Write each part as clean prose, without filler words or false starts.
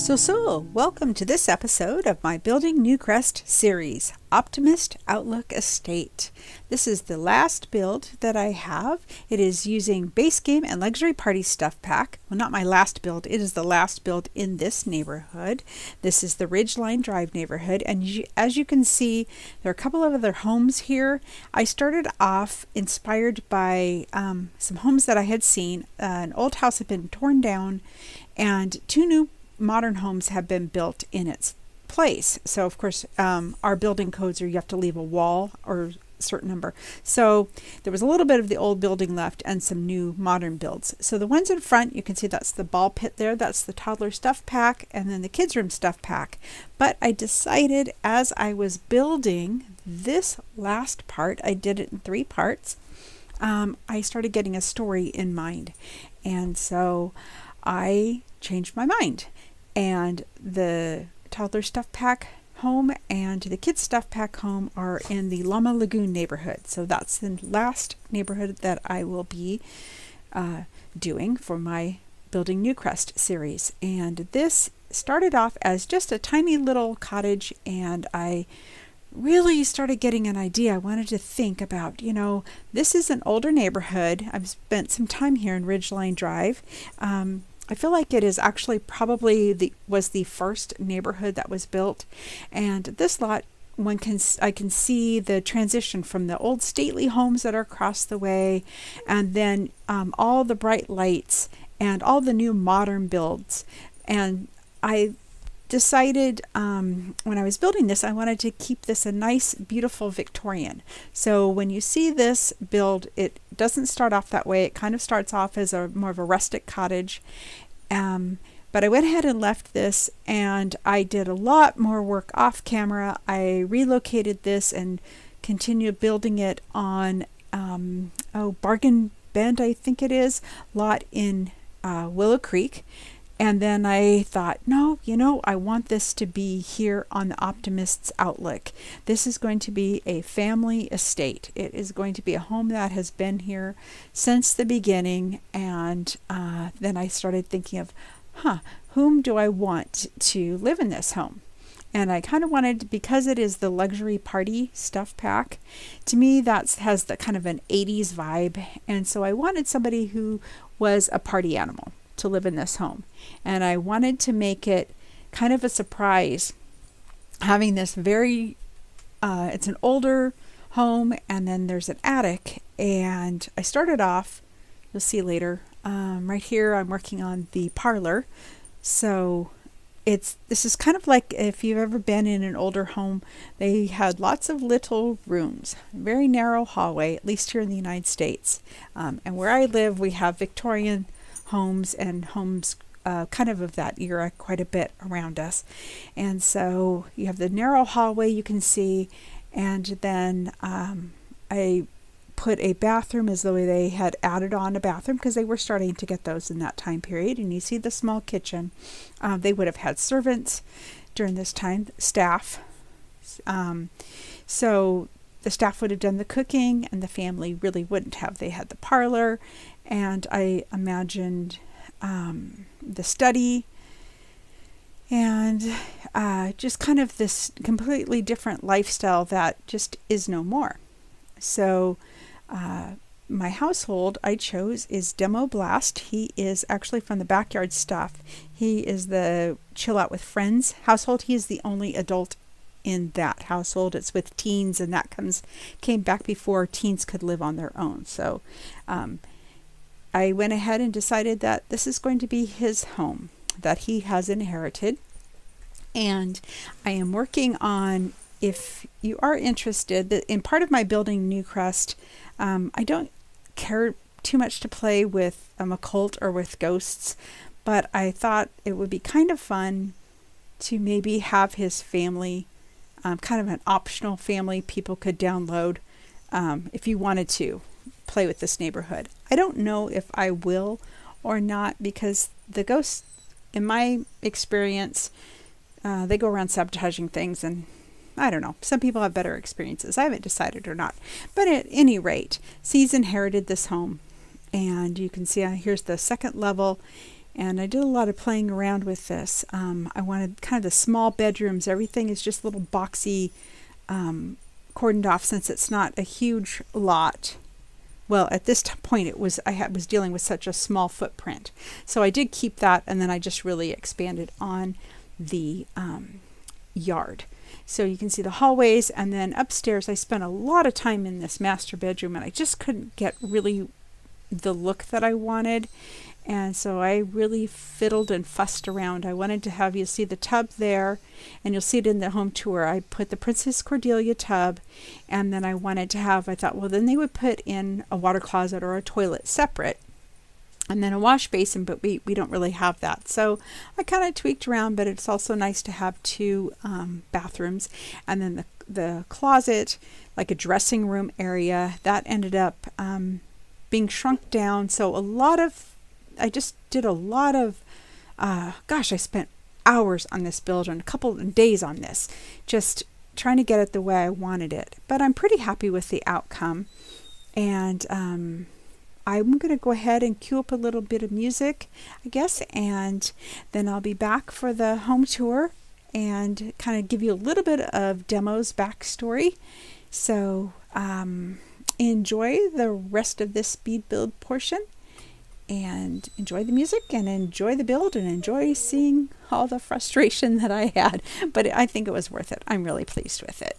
Welcome to this episode of my Building Newcrest series, Optimist Outlook Estate. This is the last build that I have. It is using base game and luxury party stuff pack. Well, not my last build, it is the last build in this neighborhood. This is the Ridgeline Drive neighborhood, and as you can see, there are a couple of other homes here. I started off inspired by some homes that I had seen. An old house had been torn down, and two new modern homes have been built in its place. So of course our building codes are you have to leave a wall or a certain number. So there was a little bit of the old building left and some new modern builds. So the ones in front, you can see that's the ball pit there, that's the toddler stuff pack, and then the kids room stuff pack. But I decided as I was building this last part, I did it in 3 parts, I started getting a story in mind, and so I changed my mind. And the toddler stuff pack home and the kids stuff pack home are in the Llama Lagoon neighborhood. So that's the last neighborhood that I will be doing for my Building Newcrest series. And this started off as just a tiny little cottage, and I really started getting an idea. I wanted to think about, this is an older neighborhood. I've spent some time here in Ridgeline Drive. I feel like it is actually probably was the first neighborhood that was built, and this lot I can see the transition from the old stately homes that are across the way, and then all the bright lights and all the new modern builds. And I decided when I was building this, I wanted to keep this a nice, beautiful Victorian. So when you see this build, it doesn't start off that way. It kind of starts off as more of a rustic cottage. But I went ahead and left this, and I did a lot more work off camera. I relocated this and continued building it on Bargain Bend, I think it is, lot in Willow Creek. And then I thought, no, I want this to be here on the Optimist's Outlook. This is going to be a family estate. It is going to be a home that has been here since the beginning. And then I started thinking of, whom do I want to live in this home? And I kind of wanted, because it is the luxury party stuff pack, to me that has the kind of an 80s vibe. And so I wanted somebody who was a party animal to live in this home, and I wanted to make it kind of a surprise, having this very it's an older home, and then there's an attic. And I started off, you'll see later, right here I'm working on the parlor. So this is kind of like if you've ever been in an older home, they had lots of little rooms, very narrow hallway, at least here in the United States. And where I live, we have Victorian homes and homes kind of that era quite a bit around us. And so you have the narrow hallway you can see, and then I put a bathroom as though they had added on a bathroom, because they were starting to get those in that time period. And you see the small kitchen. They would have had servants during this time, staff. So the staff would have done the cooking, and the family really wouldn't have. They had the parlor, and I imagined the study, and just kind of this completely different lifestyle that just is no more. So my household I chose is Demo Blast. He is actually from the Backyard Stuff. He is the Chill Out with Friends household. He is the only adult in that household. It's with teens, and that came back before teens could live on their own. So I went ahead and decided that this is going to be his home that he has inherited. And I am working on, if you are interested, in part of my Building Newcrest, I don't care too much to play with occult or with ghosts, but I thought it would be kind of fun to maybe have his family, kind of an optional family people could download if you wanted to play with this neighborhood. I don't know if I will or not, because the ghosts, in my experience, they go around sabotaging things, and I don't know. Some people have better experiences. I haven't decided or not. But at any rate, he's inherited this home, and you can see here's the second level, And I did a lot of playing around with this. I wanted kind of the small bedrooms. Everything is just little boxy, cordoned off, since it's not a huge lot. Well, at this point, I was dealing with such a small footprint. So I did keep that, and then I just really expanded on the yard. So you can see the hallways, and then upstairs I spent a lot of time in this master bedroom, and I just couldn't get really the look that I wanted. And so I really fiddled and fussed around. I wanted to have, you'll see the tub there, and you'll see it in the home tour. I put the Princess Cordelia tub, and then I wanted to have, I thought, well, then they would put in a water closet or a toilet separate, and then a wash basin, but we don't really have that. So I kind of tweaked around, but it's also nice to have two bathrooms. And then the closet, like a dressing room area, that ended up being shrunk down. So I just did a lot of, I spent hours on this build and a couple of days on this, just trying to get it the way I wanted it. But I'm pretty happy with the outcome. And I'm going to go ahead and cue up a little bit of music, I guess, and then I'll be back for the home tour and kind of give you a little bit of Demo's backstory. So enjoy the rest of this speed build portion, and enjoy the music and enjoy the build and enjoy seeing all the frustration that I had. But I think it was worth it. I'm really pleased with it.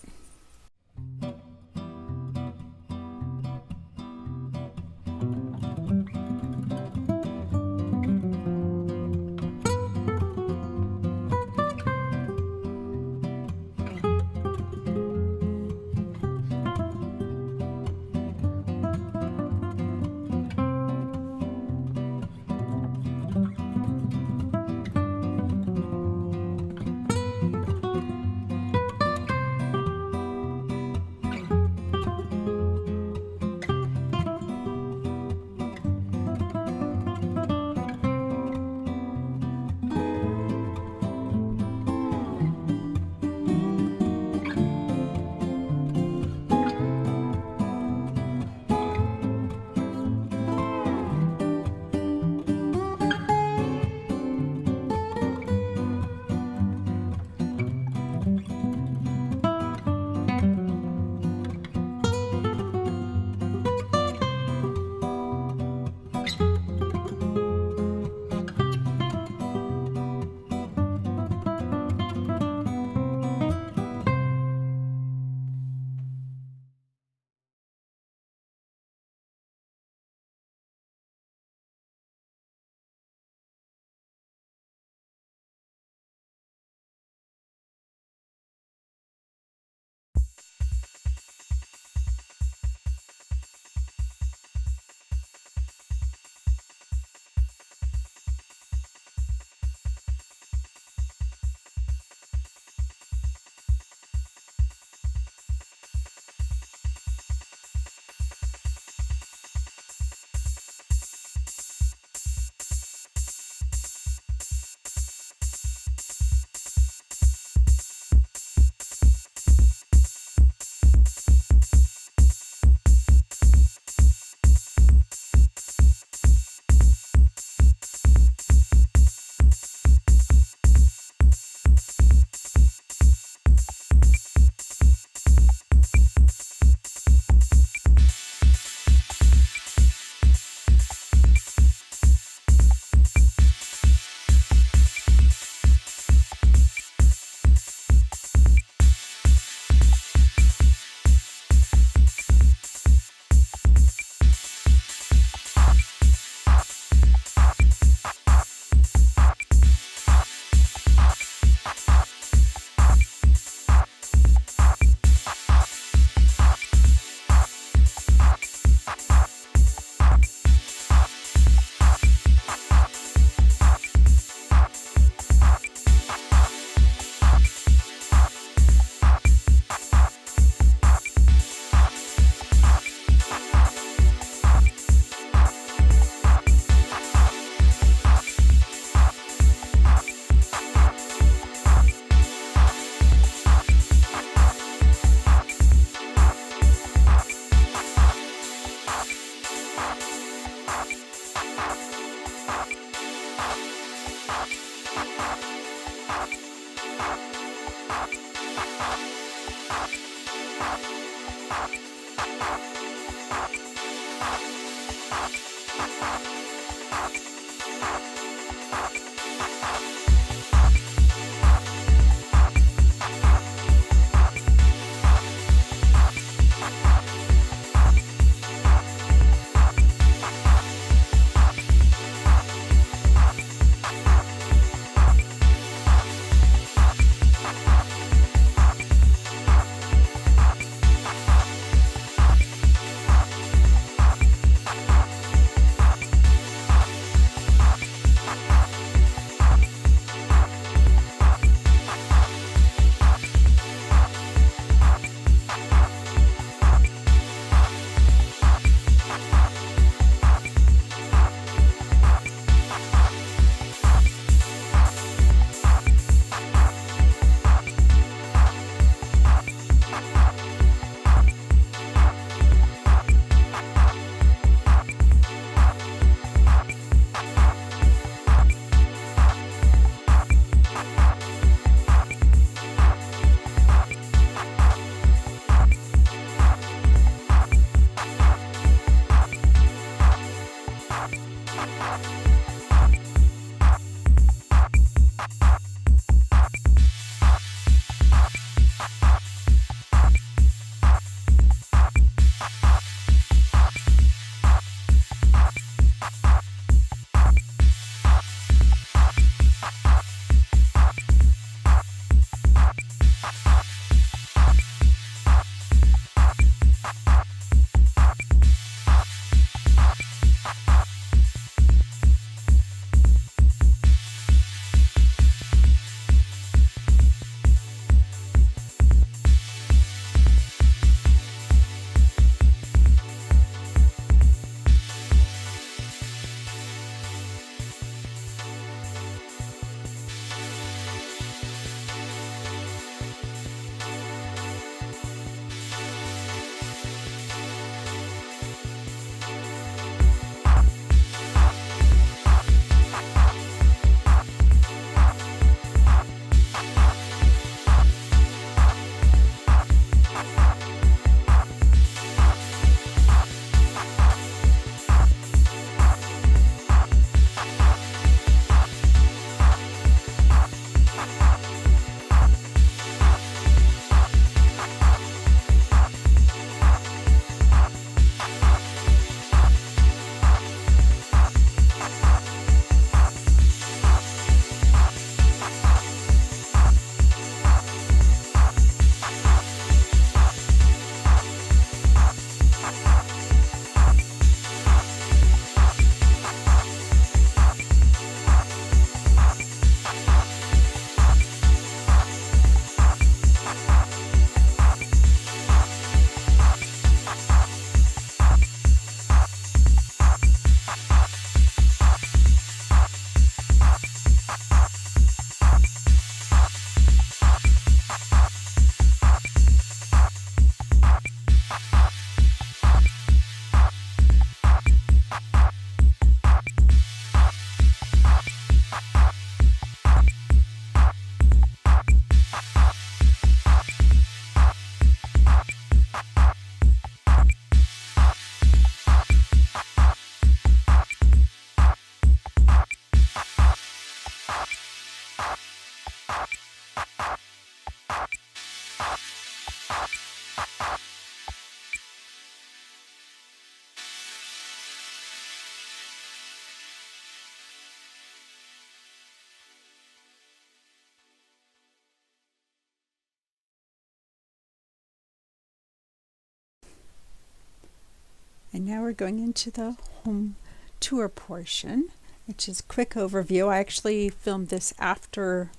And now we're going into the home tour portion, which is a quick overview. I actually filmed this after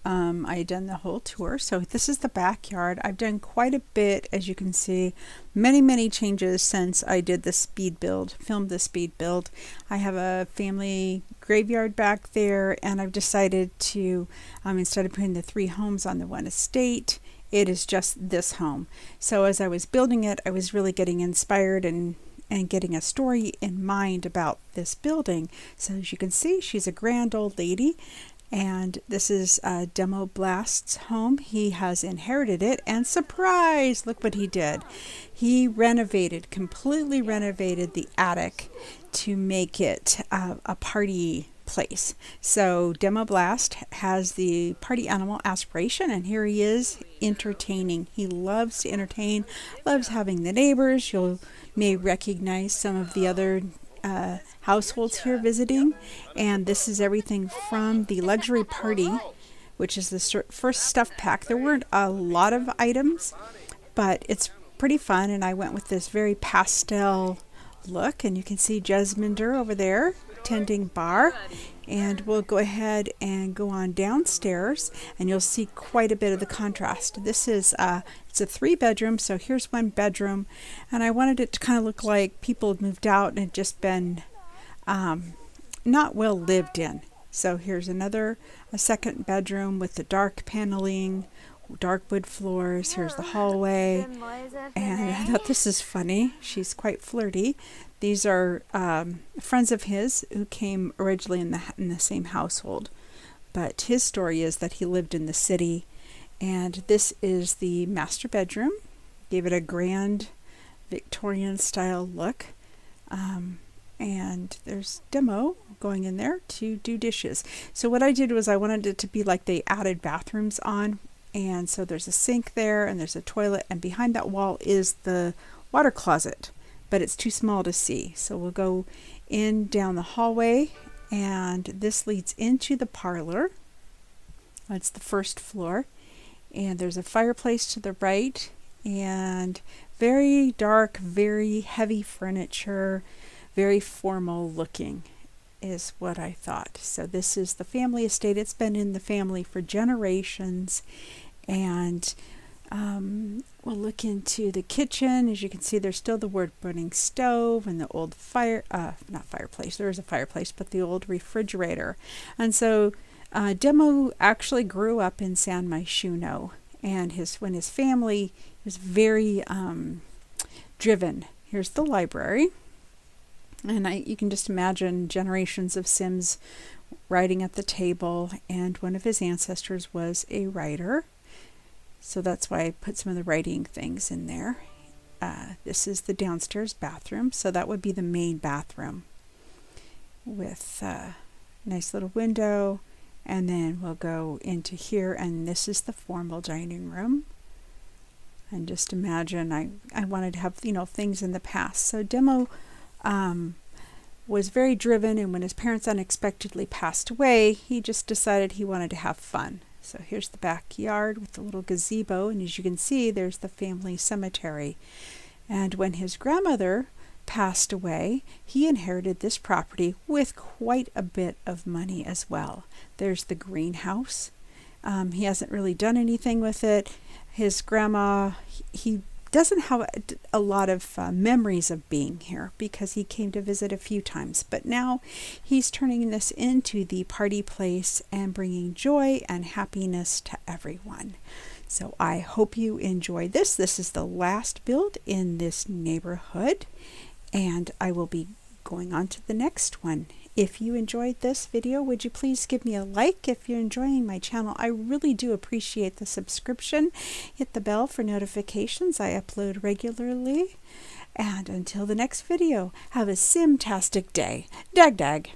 I had done the whole tour. So this is the backyard. I've done quite a bit, as you can see, many changes since I did the speed build, filmed the speed build. I have a family graveyard back there, and I've decided to, instead of putting the 3 homes on the one estate, it is just this home. So as I was building it, I was really getting inspired and getting a story in mind about this building. So as you can see, she's a grand old lady. And this is Demo Blast's home. He has inherited it, and surprise, look what he did. He completely renovated the attic to make it a party place. So Demo Blast has the party animal aspiration, and here he is entertaining. He loves to entertain, loves having the neighbors. You may recognize some of the other households here visiting, and this is everything from the luxury party, which is the first stuff pack. There weren't a lot of items, but it's pretty fun, and I went with this very pastel look, and you can see Jesminder over there tending bar. And we'll go ahead and go on downstairs, and you'll see quite a bit of the contrast. This is it's a 3-bedroom, so here's one bedroom, and I wanted it to kind of look like people had moved out and had just been not well lived in. So here's a second bedroom with the dark paneling, dark wood floors. Here's the hallway, and I thought this is funny. She's quite flirty. These are friends of his who came originally in the same household, but his story is that he lived in the city. And this is the master bedroom. Gave it a grand Victorian style look. And there's Demo going in there to do dishes. So what I did was I wanted it to be like they added bathrooms on. And so there's a sink there, and there's a toilet, and behind that wall is the water closet, but it's too small to see. So we'll go in down the hallway, and this leads into the parlor. That's the first floor, and there's a fireplace to the right, and very dark, very heavy furniture, very formal looking is what I thought. So this is the family estate. It's been in the family for generations, and we'll look into the kitchen. As you can see, there's still the wood burning stove and the old not fireplace, there is a fireplace, but the old refrigerator. And so Demo actually grew up in San Myshuno, and when his family was very driven. Here's the library. And you can just imagine generations of Sims writing at the table, and one of his ancestors was a writer. So that's why I put some of the writing things in there. This is the downstairs bathroom, so that would be the main bathroom with a nice little window. And then we'll go into here, and this is the formal dining room. And just imagine, I wanted to have, things in the past. So Demo was very driven, and when his parents unexpectedly passed away, he just decided he wanted to have fun. So here's the backyard with the little gazebo, and as you can see, there's the family cemetery. And when his grandmother passed away, he inherited this property with quite a bit of money as well. There's the greenhouse. He hasn't really done anything with it. His grandma, he doesn't have a lot of memories of being here because he came to visit a few times, but now he's turning this into the party place and bringing joy and happiness to everyone. So I hope you enjoyed this. This is the last build in this neighborhood, and I will be going on to the next one. If you enjoyed this video, would you please give me a like if you're enjoying my channel? I really do appreciate the subscription. Hit the bell for notifications. I upload regularly. And until the next video, have a Sim-tastic day. Dag dag.